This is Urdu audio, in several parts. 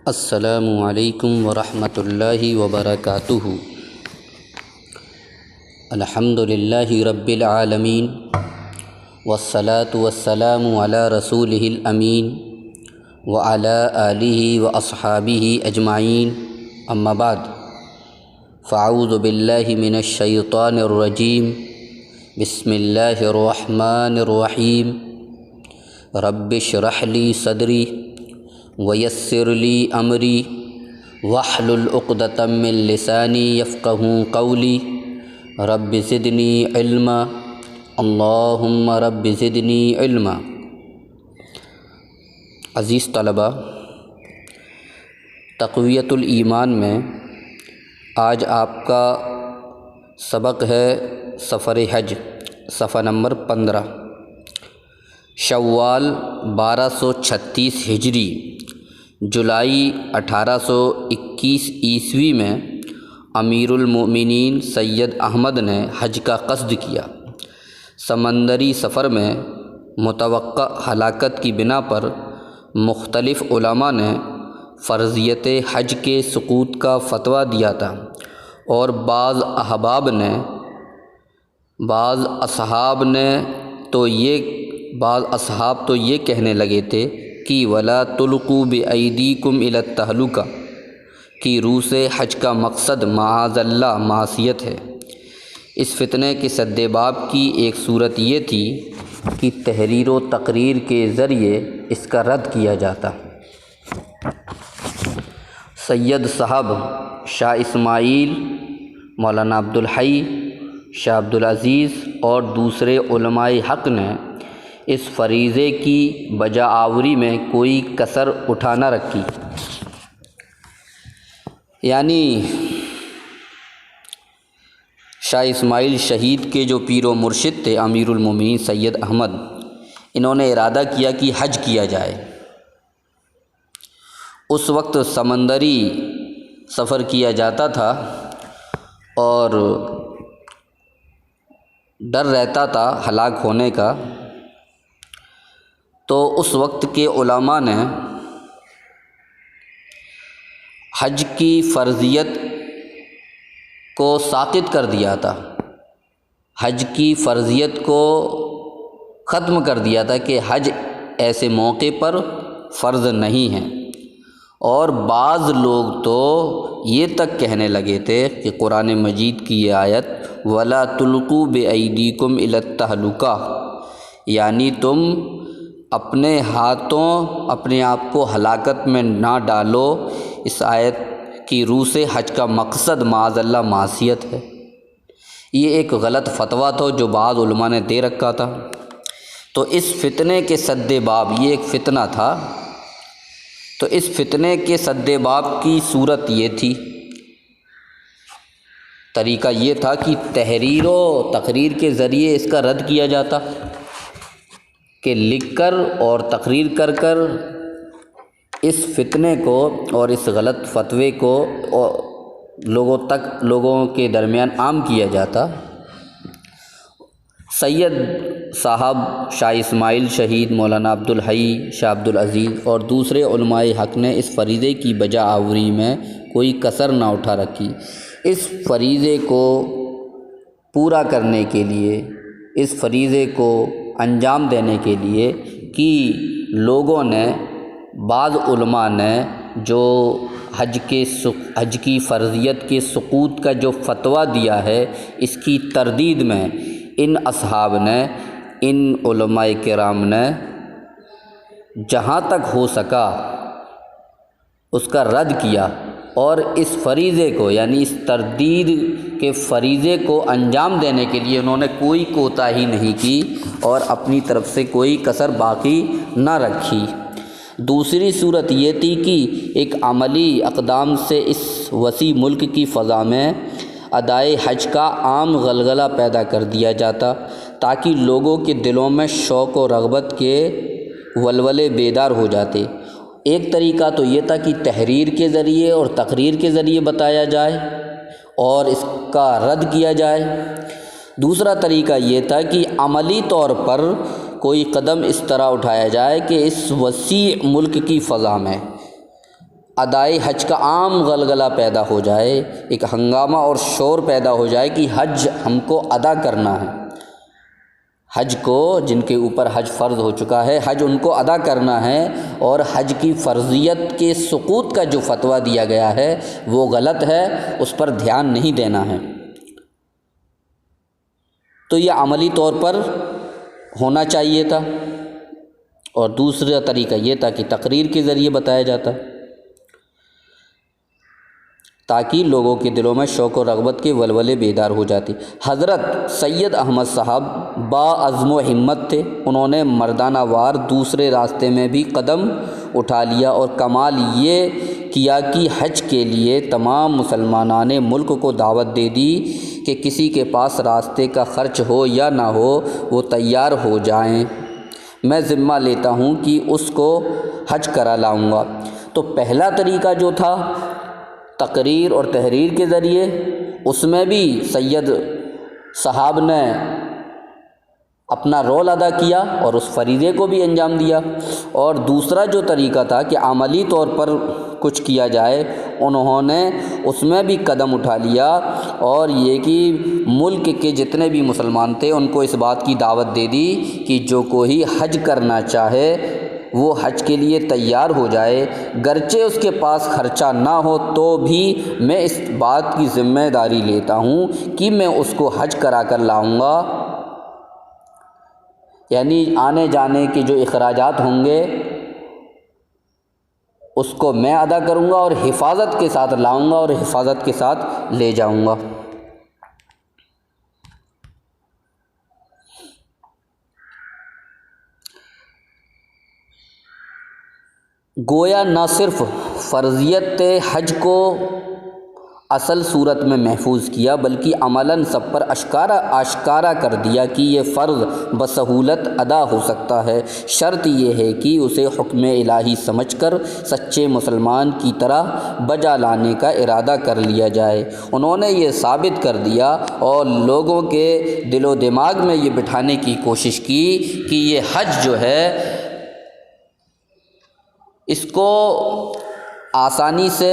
السلام علیکم ورحمۃ اللہ وبرکاتہ۔ الحمد للہ رب العالمین والصلاة والسلام علی رسولہ الامین وعلی آلہ واصحابہ اجمعین، اما بعد فاعوذ باللہ من الشیطان الرجیم، بسم اللہ الرحمن الرحیم۔ رب اشرح لی صدری ویسر لی امری واحلل عقدۃ من لسانی یفقہوا قولی۔ رب زدنی علما، اللہم رب زدنی علما۔ عزیز طلباء، تقویۃ الایمان میں آج آپ کا سبق ہے سفر حج، صفحہ نمبر 15۔ شوال 1236 ہجری، جولائی 1821 عیسوی میں امیر المؤمنین سید احمد نے حج کا قصد کیا۔ سمندری سفر میں متوقع ہلاکت کی بنا پر مختلف علماء نے فرضیت حج کے سقوط کا فتویٰ دیا تھا، اور بعض اصحاب تو یہ کہنے لگے تھے کہ وَلَا تُلْقُوا بِأَيْدِيكُمْ إِلَى التَّهْلُكَةِ کہ روس حج کا مقصد معاذ اللہ معصیت ہے۔ اس فتنے کے سدباب کی ایک صورت یہ تھی کہ تحریر و تقریر کے ذریعے اس کا رد کیا جاتا۔ سید صاحب شاہ اسماعیل، مولانا عبدالحی، شاہ عبدالعزیز اور دوسرے علماء حق نے اس فریضے کی بجا آوری میں کوئی کسر اٹھا نہ رکھی، یعنی شاہ اسماعیل شہید کے جو پیر و مرشد تھے امیر المومنین سید احمد، انہوں نے ارادہ کیا کہ حج کیا جائے۔ اس وقت سمندری سفر کیا جاتا تھا اور ڈر رہتا تھا ہلاک ہونے کا، تو اس وقت کے علماء نے حج کی فرضیت کو ساقط کر دیا تھا، حج کی فرضیت کو ختم کر دیا تھا کہ حج ایسے موقع پر فرض نہیں ہے۔ اور بعض لوگ تو یہ تک کہنے لگے تھے کہ قرآن مجید کی یہ آیت وَلَا تُلْقُوا بِأَيْدِيكُمْ إِلَى التَّهْلُكَةِ یعنی تم اپنے ہاتھوں اپنے آپ کو ہلاکت میں نہ ڈالو، اس آیت کی روح سے حج کا مقصد معاذ اللہ معصیت ہے۔ یہ ایک غلط فتویٰ تھا جو بعض علماء نے دے رکھا تھا۔ تو اس فتنے کے سدباب، یہ ایک فتنہ تھا، تو اس فتنے کے سدباب کی صورت یہ تھی، طریقہ یہ تھا کہ تحریر و تقریر کے ذریعے اس کا رد کیا جاتا، کہ لکھ کر اور تقریر کر کر اس فتنے کو اور اس غلط فتوے کو لوگوں کے درمیان عام کیا جاتا۔ سید صاحب شاہ اسماعیل شہید، مولانا عبدالحی، شاہ عبدالعزیز اور دوسرے علماء حق نے اس فریضے کی بجا آوری میں کوئی کسر نہ اٹھا رکھی۔ اس فریضے کو پورا کرنے کے لیے، اس فریضے کو انجام دینے کے لیے کہ لوگوں نے، بعض علماء نے جو حج کی فرضیت کے سقوط کا جو فتویٰ دیا ہے، اس کی تردید میں ان اصحاب نے، ان علماء کرام نے جہاں تک ہو سکا اس کا رد کیا، اور اس فریضے کو یعنی اس تردید کے فریضے کو انجام دینے کے لیے انہوں نے کوئی کوتاہی نہیں کی اور اپنی طرف سے کوئی کسر باقی نہ رکھی۔ دوسری صورت یہ تھی کہ ایک عملی اقدام سے اس وسیع ملک کی فضا میں ادائے حج کا عام غلغلہ پیدا کر دیا جاتا، تاکہ لوگوں کے دلوں میں شوق و رغبت کے ولولے بیدار ہو جاتے۔ ایک طریقہ تو یہ تھا کہ تحریر کے ذریعے اور تقریر کے ذریعے بتایا جائے اور اس کا رد کیا جائے۔ دوسرا طریقہ یہ تھا کہ عملی طور پر کوئی قدم اس طرح اٹھایا جائے کہ اس وسیع ملک کی فضا میں ادائی حج کا عام غلغلہ پیدا ہو جائے، ایک ہنگامہ اور شور پیدا ہو جائے کہ حج ہم کو ادا کرنا ہے، حج کو جن کے اوپر حج فرض ہو چکا ہے حج ان کو ادا کرنا ہے، اور حج کی فرضیت کے سقوط کا جو فتویٰ دیا گیا ہے وہ غلط ہے، اس پر دھیان نہیں دینا ہے۔ تو یہ عملی طور پر ہونا چاہیے تھا، اور دوسرا طریقہ یہ تھا کہ تقریر کے ذریعے بتایا جاتا، تاکہ لوگوں کے دلوں میں شوق و رغبت کے ولولے بیدار ہو جاتی۔ حضرت سید احمد صاحب باعزم و ہمت تھے، انہوں نے مردانہ وار دوسرے راستے میں بھی قدم اٹھا لیا، اور کمال یہ کیا کہ حج کے لیے تمام مسلمانان ملک کو دعوت دے دی کہ کسی کے پاس راستے کا خرچ ہو یا نہ ہو وہ تیار ہو جائیں، میں ذمہ لیتا ہوں کہ اس کو حج کرا لاؤں گا۔ تو پہلا طریقہ جو تھا تقریر اور تحریر کے ذریعے، اس میں بھی سید صاحب نے اپنا رول ادا کیا اور اس فریضے کو بھی انجام دیا، اور دوسرا جو طریقہ تھا کہ عملی طور پر کچھ کیا جائے، انہوں نے اس میں بھی قدم اٹھا لیا، اور یہ کہ ملک کے جتنے بھی مسلمان تھے ان کو اس بات کی دعوت دے دی کہ جو کوئی حج کرنا چاہے وہ حج کے لیے تیار ہو جائے، گرچہ اس کے پاس خرچہ نہ ہو تو بھی میں اس بات کی ذمہ داری لیتا ہوں کہ میں اس کو حج کرا کر لاؤں گا، یعنی آنے جانے کے جو اخراجات ہوں گے اس کو میں ادا کروں گا، اور حفاظت کے ساتھ لاؤں گا اور حفاظت کے ساتھ لے جاؤں گا۔ گویا نہ صرف فرضیت حج کو اصل صورت میں محفوظ کیا، بلکہ عملاً سب پر آشکارا کر دیا کہ یہ فرض بسہولت ادا ہو سکتا ہے، شرط یہ ہے کہ اسے حکم الہی سمجھ کر سچے مسلمان کی طرح بجا لانے کا ارادہ کر لیا جائے۔ انہوں نے یہ ثابت کر دیا اور لوگوں کے دل و دماغ میں یہ بٹھانے کی کوشش کی کہ یہ حج جو ہے اس کو آسانی سے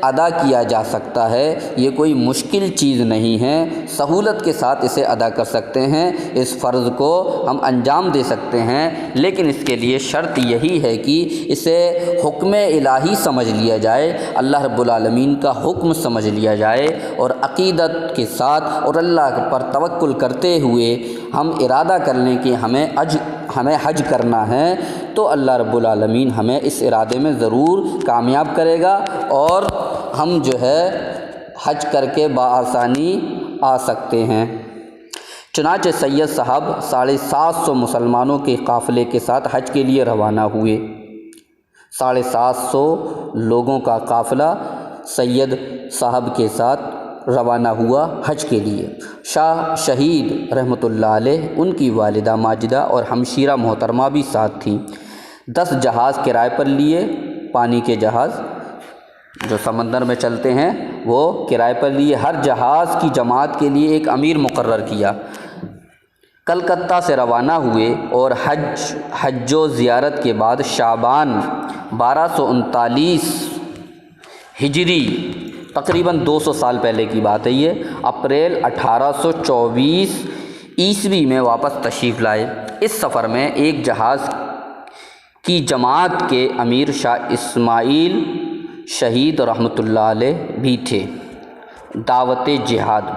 ادا کیا جا سکتا ہے، یہ کوئی مشکل چیز نہیں ہے، سہولت کے ساتھ اسے ادا کر سکتے ہیں، اس فرض کو ہم انجام دے سکتے ہیں، لیکن اس کے لیے شرط یہی ہے کہ اسے حکم الہی سمجھ لیا جائے، اللہ رب العالمین کا حکم سمجھ لیا جائے، اور عقیدت کے ساتھ اور اللہ پر توکل کرتے ہوئے ہم ارادہ کر لیں کہ ہمیں حج کرنا ہے، تو اللہ رب العالمین ہمیں اس ارادے میں ضرور کامیاب کرے گا، اور ہم جو ہے حج کر کے بآسانی آ سکتے ہیں۔ چنانچہ سید صاحب 750 مسلمانوں کے قافلے کے ساتھ حج کے لیے روانہ ہوئے۔ 750 لوگوں کا قافلہ سید صاحب کے ساتھ روانہ ہوا حج کے لیے۔ شاہ شہید رحمۃ اللہ علیہ، ان کی والدہ ماجدہ اور ہمشیرہ محترمہ بھی ساتھ تھیں۔ 10 جہاز کرائے پر لیے، پانی کے جہاز جو سمندر میں چلتے ہیں وہ کرائے پر لیے، ہر جہاز کی جماعت کے لیے ایک امیر مقرر کیا۔ کلکتہ سے روانہ ہوئے، اور حج و زیارت کے بعد شعبان 1239 ہجری، تقریباً 200 سال پہلے کی بات ہے یہ، اپریل 1824 عیسوی میں واپس تشریف لائے۔ اس سفر میں ایک جہاز کی جماعت کے امیر شاہ اسماعیل شہید رحمۃ اللہ علیہ بھی تھے۔ دعوت جہاد۔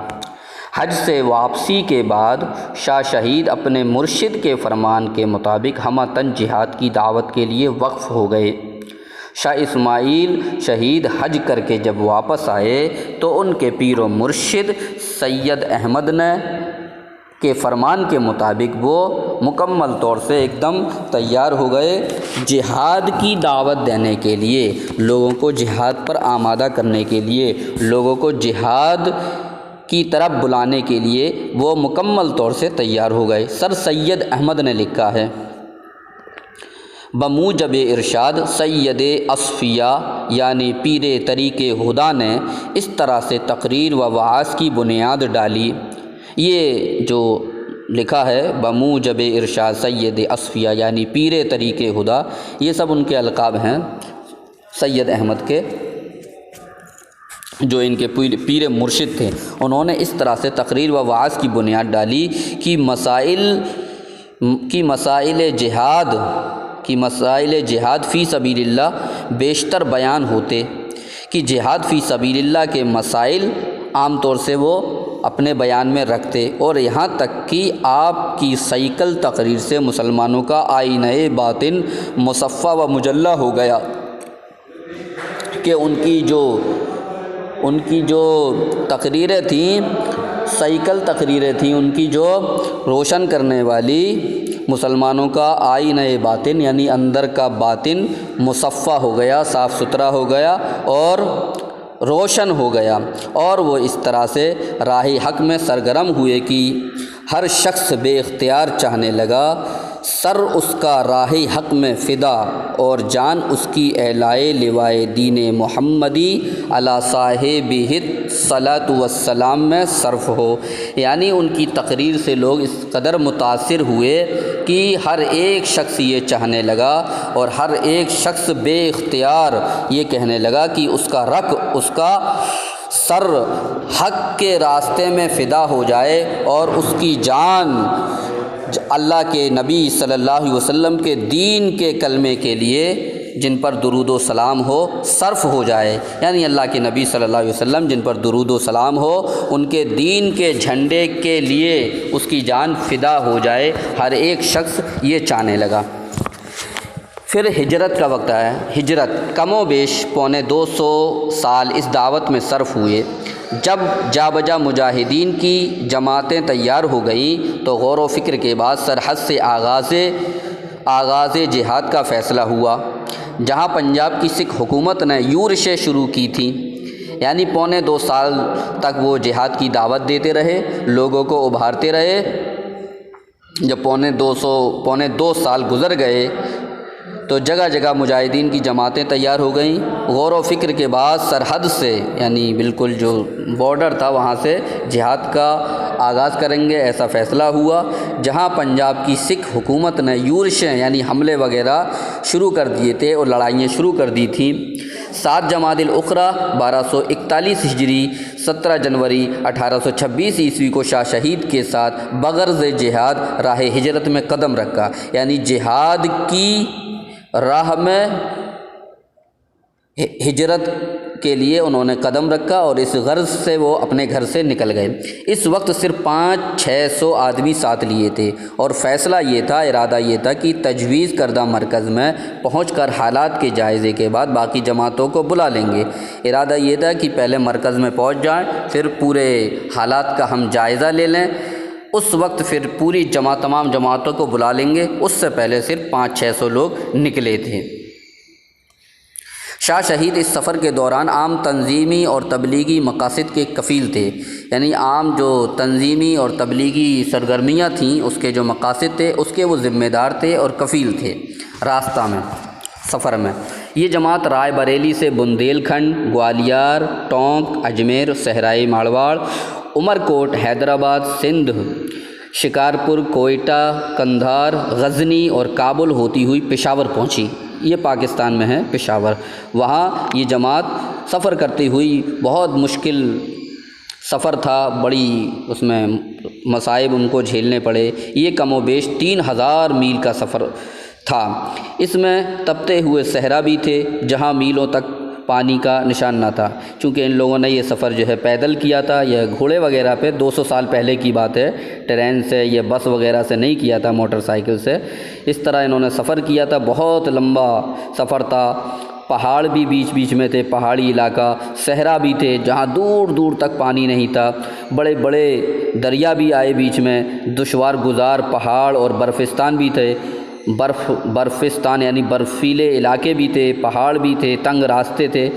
حج سے واپسی کے بعد شاہ شہید اپنے مرشد کے فرمان کے مطابق ہمہ تن جہاد کی دعوت کے لیے وقف ہو گئے۔ شاہ اسماعیل شہید حج کر کے جب واپس آئے تو ان کے پیر و مرشد سید احمد نے کے فرمان کے مطابق وہ مکمل طور سے ایک دم تیار ہو گئے جہاد کی دعوت دینے کے لیے، لوگوں کو جہاد پر آمادہ کرنے کے لیے، لوگوں کو جہاد کی طرف بلانے کے لیے وہ مکمل طور سے تیار ہو گئے۔ سر سید احمد نے لکھا ہے، بموجب ارشاد سید اصفیاء یعنی پیر طریق ہدا نے اس طرح سے تقریر و وعظ کی بنیاد ڈالی۔ یہ جو لکھا ہے بموجب ارشاد سید اصفیاء یعنی پیر طریق ہدا، یہ سب ان کے القاب ہیں۔ سید احمد کے جو ان کے پیر مرشد تھے، انہوں نے اس طرح سے تقریر و وعظ کی بنیاد ڈالی کہ مسائل جہاد فی سبیل اللہ بیشتر بیان ہوتے، کہ جہاد فی سبیل اللہ کے مسائل عام طور سے وہ اپنے بیان میں رکھتے، اور یہاں تک کہ آپ کی سیکل تقریر سے مسلمانوں کا آئینہ باطن مصفہ و مجلہ ہو گیا، کہ ان کی جو تقریریں تھیں، سیکل تقریریں تھیں، ان کی جو روشن کرنے والی مسلمانوں کا آئینہ باطن یعنی اندر کا باطن مصفہ ہو گیا، صاف ستھرا ہو گیا اور روشن ہو گیا، اور وہ اس طرح سے راہ حق میں سرگرم ہوئے کہ ہر شخص بے اختیار چاہنے لگا سر اس کا راہ حق میں فدا، اور جان اس کی اعلائے لوائے دین محمدی علی صاحبہ الصلاۃ والسلام میں صرف ہو۔ یعنی ان کی تقریر سے لوگ اس قدر متاثر ہوئے کہ ہر ایک شخص یہ چاہنے لگا اور ہر ایک شخص بے اختیار یہ کہنے لگا کہ اس کا سر حق کے راستے میں فدا ہو جائے اور اس کی جان اللہ کے نبی صلی اللہ علیہ وسلم کے دین کے کلمے کے لیے جن پر درود و سلام ہو صرف ہو جائے، یعنی اللہ کے نبی صلی اللہ علیہ وسلم جن پر درود و سلام ہو ان کے دین کے جھنڈے کے لیے اس کی جان فدا ہو جائے، ہر ایک شخص یہ چاہنے لگا۔ پھر ہجرت کا وقت آیا۔ ہجرت کم و بیش 250 سال اس دعوت میں صرف ہوئے۔ جب جا بجا مجاہدین کی جماعتیں تیار ہو گئیں تو غور و فکر کے بعد سرحد سے آغاز جہاد کا فیصلہ ہوا، جہاں پنجاب کی سکھ حکومت نے یورشیں شروع کی تھیں، یعنی 2.25 سال تک وہ جہاد کی دعوت دیتے رہے، لوگوں کو ابھارتے رہے۔ جب 2.25 سال گزر گئے تو جگہ جگہ مجاہدین کی جماعتیں تیار ہو گئیں۔ غور و فکر کے بعد سرحد سے یعنی بالکل جو بارڈر تھا وہاں سے جہاد کا آغاز کریں گے ایسا فیصلہ ہوا، جہاں پنجاب کی سکھ حکومت نے یورشیں یعنی حملے وغیرہ شروع کر دیے تھے اور لڑائیاں شروع کر دی تھیں۔ 7 جمادی الاخری 1241 ہجری 17 جنوری 1826 عیسوی کو شاہ شہید کے ساتھ بغرض جہاد راہ ہجرت میں قدم رکھا، یعنی جہاد کی راہ میں ہجرت کے لیے انہوں نے قدم رکھا اور اس غرض سے وہ اپنے گھر سے نکل گئے۔ اس وقت صرف 500-600 آدمی ساتھ لیے تھے اور فیصلہ یہ تھا، ارادہ یہ تھا کہ تجویز کردہ مرکز میں پہنچ کر حالات کے جائزے کے بعد باقی جماعتوں کو بلا لیں گے۔ ارادہ یہ تھا کہ پہلے مرکز میں پہنچ جائیں، پھر پورے حالات کا ہم جائزہ لے لیں، اس وقت پھر پوری تمام جماعتوں کو بلا لیں گے۔ اس سے پہلے صرف 500-600 لوگ نکلے تھے۔ شاہ شہید اس سفر کے دوران عام تنظیمی اور تبلیغی مقاصد کے کفیل تھے، یعنی عام جو تنظیمی اور تبلیغی سرگرمیاں تھیں اس کے جو مقاصد تھے اس کے وہ ذمہ دار تھے اور کفیل تھے۔ راستہ میں سفر میں یہ جماعت رائے بریلی سے بندیل کھنڈ، گوالیار، ٹونک، اجمیر، صحرائے ماڑواڑ، عمرکوٹ، حیدرآباد، سندھ، شکارپور، کوئٹہ، قندھار، غزنی اور کابل ہوتی ہوئی پشاور پہنچی۔ یہ پاکستان میں ہے پشاور۔ وہاں یہ جماعت سفر کرتی ہوئی بہت مشکل سفر تھا، بڑی اس میں مصائب ان کو جھیلنے پڑے۔ یہ کم و بیش 3000 میل کا سفر تھا۔ اس میں تپتے ہوئے صحرا بھی تھے جہاں میلوں تک پانی کا نشان نہ تھا، چونکہ ان لوگوں نے یہ سفر جو ہے پیدل کیا تھا، یہ گھوڑے وغیرہ پہ 200 سال پہلے کی بات ہے، ٹرین سے یہ بس وغیرہ سے نہیں کیا تھا، موٹر سائیکل سے۔ اس طرح انہوں نے سفر کیا تھا، بہت لمبا سفر تھا۔ پہاڑ بھی بیچ بیچ میں تھے، پہاڑی علاقہ، صحرا بھی تھے جہاں دور دور تک پانی نہیں تھا، بڑے بڑے دریا بھی آئے بیچ میں، دشوار گزار پہاڑ اور برفستان بھی تھے، برفستان یعنی برفیلے علاقے بھی تھے، پہاڑ بھی تھے، تنگ راستے تھے۔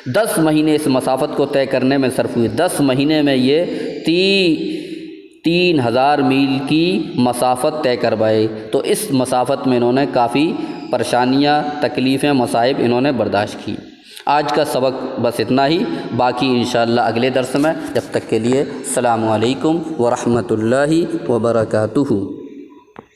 10 مہینے اس مسافت کو طے کرنے میں صرف ہوئے۔ 10 مہینے میں یہ 3000 میل کی مسافت طے کروائی۔ تو اس مسافت میں انہوں نے کافی پریشانیاں، تکلیفیں، مصائب انہوں نے برداشت کی۔ آج کا سبق بس اتنا ہی، باقی انشاءاللہ اگلے درس میں۔ جب تک کے لیے السلام علیکم ورحمۃ اللہ وبرکاتہ۔